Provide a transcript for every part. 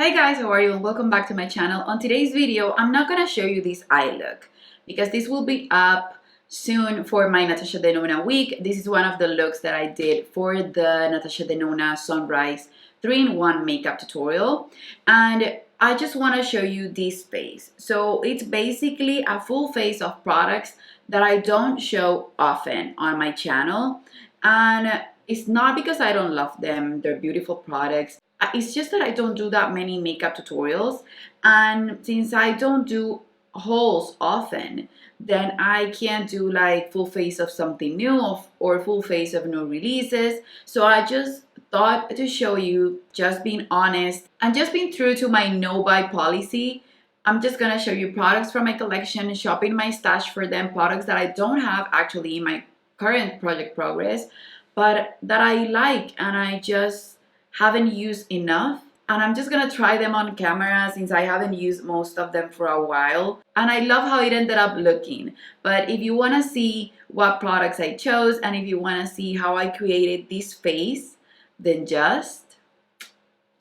Hey guys, how are you? And welcome back to my channel. On today's video, I'm not gonna show you this eye look because this will be up soon for my Natasha Denona week. This is one of the looks that I did for the Natasha Denona Sunrise 3-in-1 makeup tutorial, and I just want to show you this face. So it's basically a full face of products that I don't show often on my channel, and it's not because I don't love them. They're beautiful products. It's just that I don't do that many makeup tutorials, and since I don't do hauls often, then I can't do like full face of something new or full face of new releases. So I just thought to show you, just being honest and just being true to my no buy policy. I'm just gonna show you products from my collection, shopping my stash for them, products that I don't have actually in my current project progress, but that I like and I just haven't used enough, and I'm just gonna try them on camera since I haven't used most of them for a while, and I love how it ended up looking. But if you want to see what products I chose and if you want to see how I created this face, then just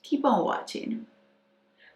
keep on watching.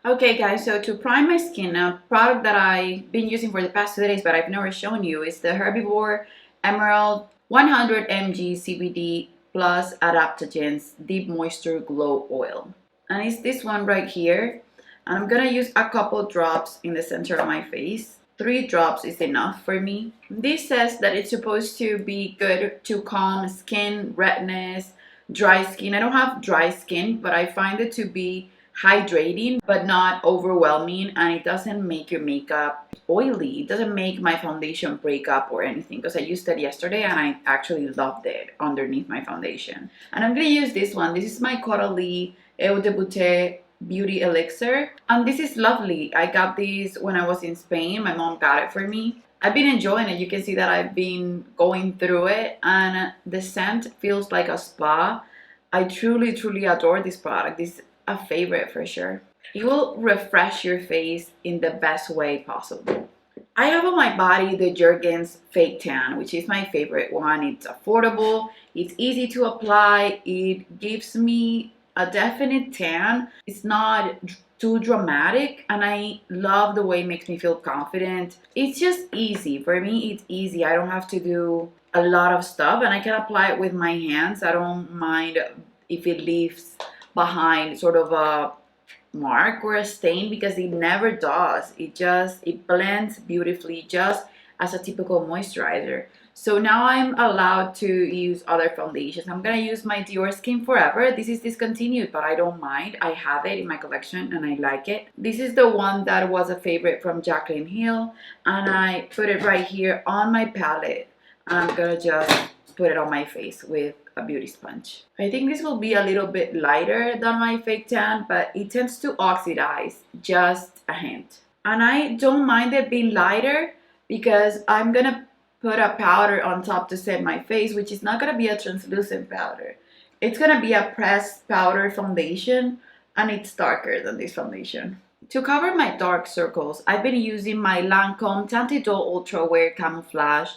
Okay guys, so to prime my skin, a product that I've been using for the past 2 days but I've never shown you is the Herbivore Emerald 100 mg CBD plus adaptogens deep moisture glow oil, and it's this one right here, and I'm gonna use a couple drops in the center of my face. 3 drops is enough for me. This says that it's supposed to be good to calm skin redness, dry skin. I don't have dry skin, but I find it to be hydrating but not overwhelming, and it doesn't make your makeup oily. It doesn't make my foundation break up or anything, because I used it yesterday and I actually loved it underneath my foundation. And I'm gonna use this one. This is my COTY Eau de Beauté Beauty Elixir, and this is lovely. I got this when I was in Spain. My mom got it for me. I've been enjoying it. You can see that I've been going through it, and the scent feels like a spa. I truly adore this product. This is a favorite for sure. It will refresh your face in the best way possible. I have on my body the Jergens Fake Tan, which is my favorite one. It's affordable, it's easy to apply, it gives me a definite tan. It's not too dramatic, and I love the way it makes me feel confident. It's just easy. For me, it's easy. I don't have to do a lot of stuff, and I can apply it with my hands. I don't mind if it leaves behind sort of a mark or a stain, because it never does. It blends beautifully just as a typical moisturizer. So now I'm allowed to use other foundations. I'm gonna use my Dior Skin Forever. This is discontinued, but I don't mind. I have it in my collection and I like it. This is the one that was a favorite from Jaclyn Hill, and I put it right here on my palette. I'm gonna just put it on my face with a beauty sponge. I think this will be a little bit lighter than my fake tan, but it tends to oxidize just a hint. And I don't mind it being lighter because I'm gonna put a powder on top to set my face, which is not gonna be a translucent powder. It's gonna be a pressed powder foundation, and it's darker than this foundation. To cover my dark circles, I've been using my Lancome Tante Doll Ultra Wear Camouflage,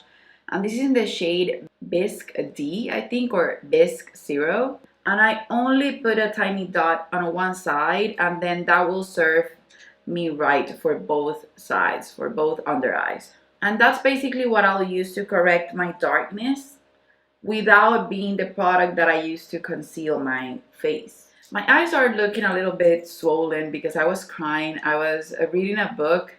and this is in the shade Bisque D, I think, or Bisque Zero. And I only put a tiny dot on one side, and then that will serve me right for both sides, for both under eyes. And that's basically what I'll use to correct my darkness without being the product that I use to conceal my face. My eyes are looking a little bit swollen because I was crying. I was reading a book.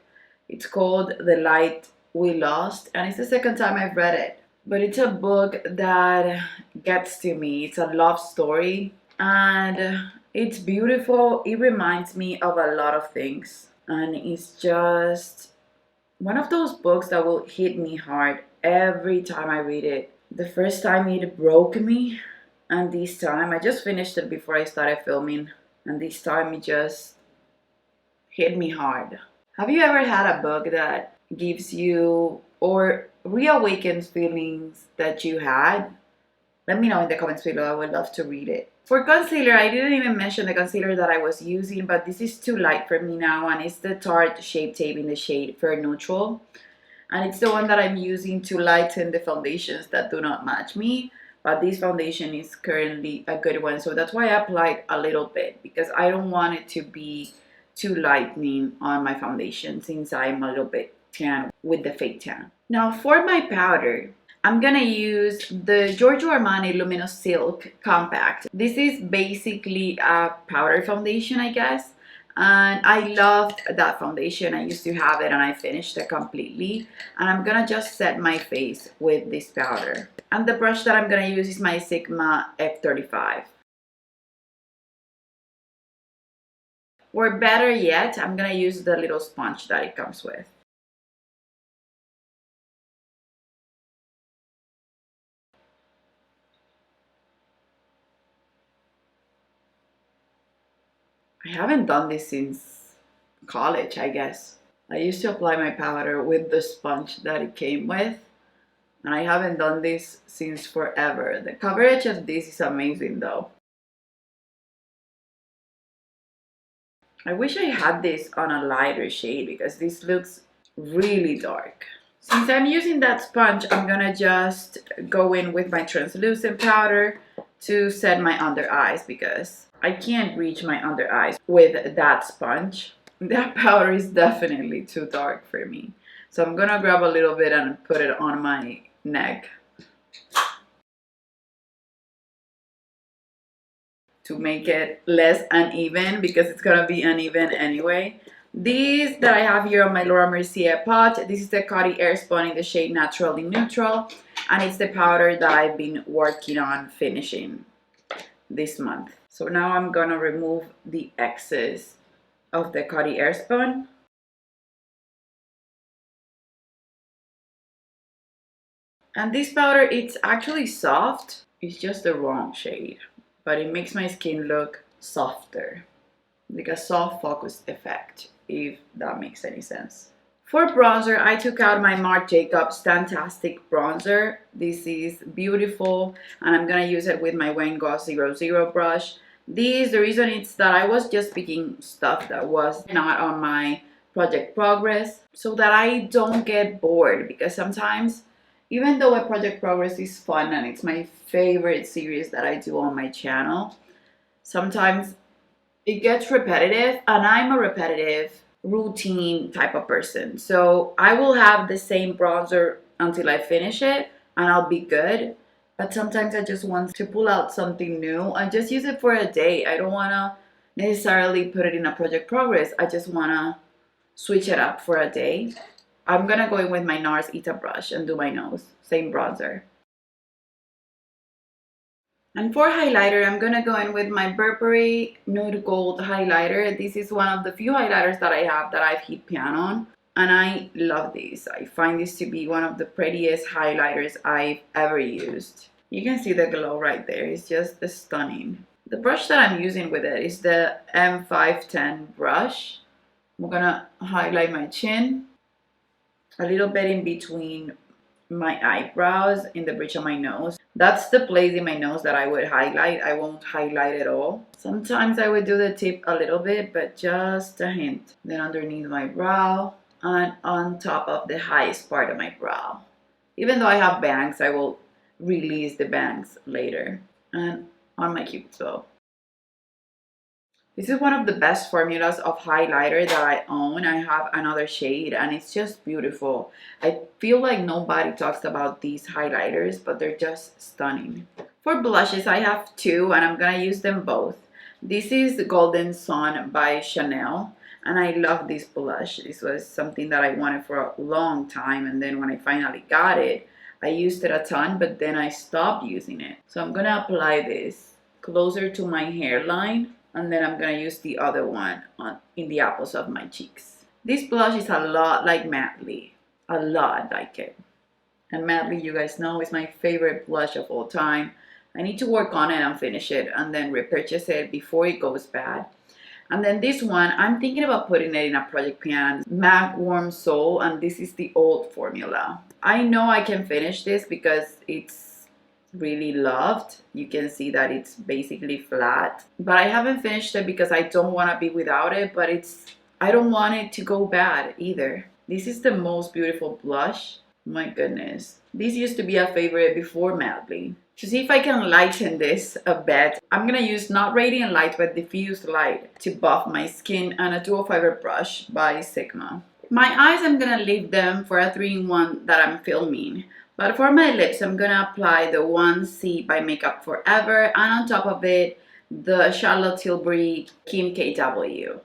It's called The Light We Lost, and it's the second time I've read it. But it's a book that gets to me. It's a love story, and it's beautiful. It reminds me of a lot of things, and it's just one of those books that will hit me hard every time I read it. The first time it broke me, and this time I just finished it before I started filming, and this time it just hit me hard. Have you ever had a book that gives you or reawakens feelings that you had? Let me know in the comments below. I would love to read it. For concealer, I didn't even mention the concealer that I was using, but this is too light for me now, and it's the Tarte Shape Tape in the shade Fair Neutral, and it's the one that I'm using to lighten the foundations that do not match me. But this foundation is currently a good one, so that's why I applied a little bit, because I don't want it to be too lightening on my foundation since I'm a little bit tan with the fake tan. Now for my powder, I'm gonna use the Giorgio Armani Luminous Silk Compact. This is basically a powder foundation, I guess. And I loved that foundation. I used to have it and I finished it completely. And I'm gonna just set my face with this powder. And the brush that I'm gonna use is my Sigma F35. Or better yet, I'm gonna use the little sponge that it comes with. I haven't done this since college, I guess. I used to apply my powder with the sponge that it came with, and I haven't done this since forever. The coverage of this is amazing though. I wish I had this on a lighter shade because this looks really dark. Since I'm using that sponge, I'm gonna just go in with my translucent powder to set my under eyes because I can't reach my under eyes with that sponge. That powder is definitely too dark for me. So I'm gonna grab a little bit and put it on my neck to make it less uneven because it's gonna be uneven anyway. These that I have here on my Laura Mercier pot, this is the COTY Airspun in the shade Naturally Neutral, and it's the powder that I've been working on finishing this month. So now I'm gonna remove the excess of the COTY Airspun. And this powder, it's actually soft. It's just the wrong shade, but it makes my skin look softer, like a soft focus effect, if that makes any sense. For bronzer, I took out my Marc Jacobs Fantastic Bronzer. This is beautiful, and I'm gonna use it with my Wayne Goss 00 brush. The reason it's that I was just picking stuff that was not on my project progress so that I don't get bored, because sometimes, even though a project progress is fun and it's my favorite series that I do on my channel, sometimes it gets repetitive, and I'm a repetitive routine type of person. So I will have the same bronzer until I finish it and I'll be good. But sometimes I just want to pull out something new and just use it for a day. I don't want to necessarily put it in a project progress. I just want to switch it up for a day. I'm going to go in with my NARS Ita brush and do my nose. Same bronzer. And for highlighter, I'm going to go in with my Burberry Nude Gold highlighter. This is one of the few highlighters that I have that I've hit pan on. And I love this. I find this to be one of the prettiest highlighters I've ever used. You can see the glow right there. It's just stunning. The brush that I'm using with it is the M510 brush. I'm going to highlight my chin, a little bit in between my eyebrows, in the bridge of my nose. That's the place in my nose that I would highlight. I won't highlight at all. Sometimes I would do the tip a little bit, but just a hint. Then underneath my brow and on top of the highest part of my brow. Even though I have bangs, I will release the bangs later. And on my cupid's bow. This is one of the best formulas of highlighter that I own. I have another shade and it's just beautiful. I feel like nobody talks about these highlighters, but they're just stunning. For blushes, I have two and I'm gonna use them both. This is Golden Sun by Chanel, and I love this blush. This was something that I wanted for a long time, and then when I finally got it, I used it a ton, but then I stopped using it. So I'm gonna apply this closer to my hairline, and then I'm gonna use the other one in the apples of my cheeks. This blush is a lot like Madly, a lot like it. And Madly, you guys know, is my favorite blush of all time. I need to work on it and finish it and then repurchase it before it goes bad. And then this one, I'm thinking about putting it in a project pan, MAC Warm Soul, and this is the old formula. I know I can finish this because it's really loved. You can see that it's basically flat, but I haven't finished it because I don't want to be without it, but I don't want it to go bad either. This is the most beautiful blush. My goodness. This used to be a favorite before Madly. To see if I can lighten this a bit, I'm gonna use not radiant light but diffuse light to buff my skin and a dual fiber brush by Sigma. My eyes, I'm gonna leave them for a 3-in-1 that I'm filming. But for my lips, I'm gonna apply the 1C by Makeup Forever, and on top of it, the Charlotte Tilbury Kim KW.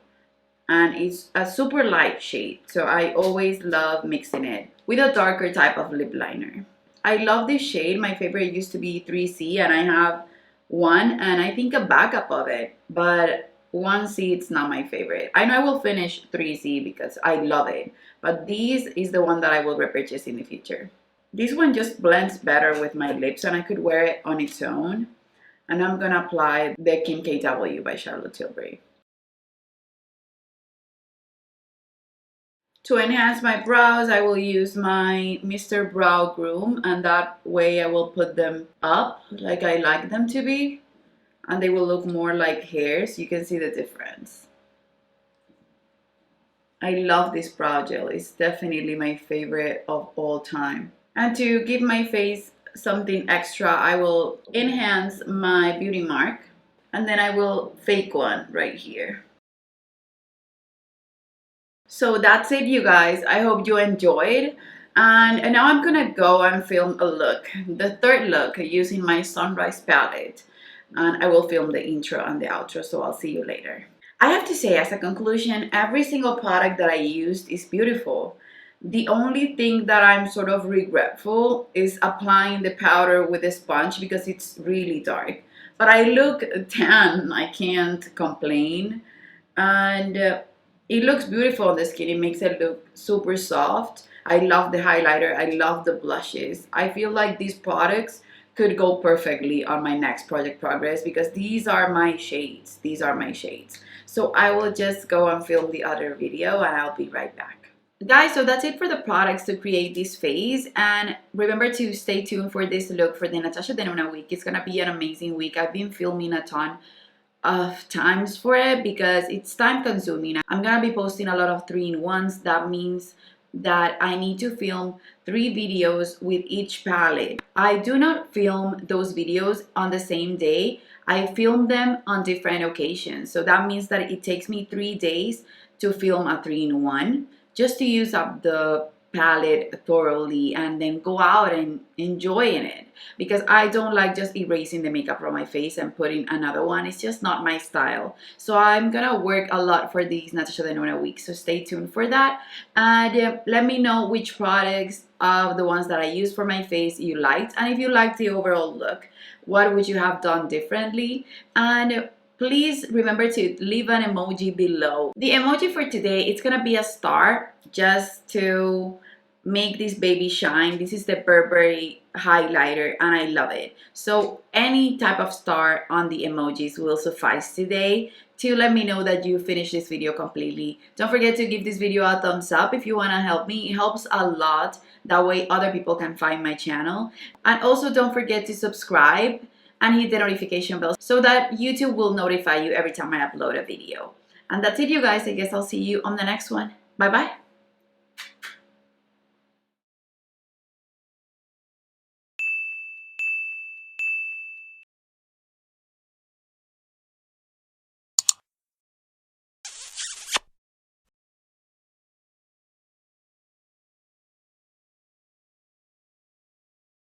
And it's a super light shade, so I always love mixing it with a darker type of lip liner. I love this shade. My favorite used to be 3C, and I have one and I think a backup of it, but 1C it's not my favorite. I know I will finish 3C because I love it, but this is the one that I will repurchase in the future. This one just blends better with my lips and I could wear it on its own. And I'm gonna apply the Kim KW by Charlotte Tilbury. To enhance my brows, I will use my Mr. Brow Grwm, and that way I will put them up like I like them to be, and they will look more like hairs. You can see the difference. I love this brow gel. It's definitely my favorite of all time. And to give my face something extra, I will enhance my beauty mark, and then I will fake one right here. So that's it, you guys. I hope you enjoyed. And now I'm gonna go and film a look, the third look, using my Sunrise palette. And I will film the intro and the outro, so I'll see you later. I have to say, as a conclusion, every single product that I used is beautiful. The only thing that I'm sort of regretful is applying the powder with a sponge because it's really dark. But I look tan, I can't complain. And it looks beautiful on the skin. It makes it look super soft. I love the highlighter. I love the blushes. I feel like these products could go perfectly on my next project progress because these are my shades. These are my shades. So I will just go and film the other video and I'll be right back. Guys, so that's it for the products to create this face, and remember to stay tuned for this look for the Natasha Denona week. It's gonna be an amazing week. I've been filming a ton of times for it because it's time consuming. I'm gonna be posting a lot of 3-in-1s. That means that I need to film 3 videos with each palette. I do not film those videos on the same day. I film them on different occasions. So that means that it takes me 3 days to film a 3-in-1 just to use up the palette thoroughly and then go out and enjoy it, because I don't like just erasing the makeup from my face and putting another one. It's just not my style. So I'm gonna work a lot for these Natasha Denona week, so stay tuned for that. And let me know which products of the ones that I use for my face you liked, and if you liked the overall look, what would you have done differently. And please remember to leave an emoji below. The emoji for today, it's gonna be a star just to make this baby shine. This is the Burberry highlighter and I love it. So any type of star on the emojis will suffice today to let me know that you finished this video completely. Don't forget to give this video a thumbs up if you want to help me. It helps a lot. That way other people can find my channel. And also don't forget to subscribe and hit the notification bell so that YouTube will notify you every time I upload a video. And that's it, you guys. I guess I'll see you on the next one. Bye bye.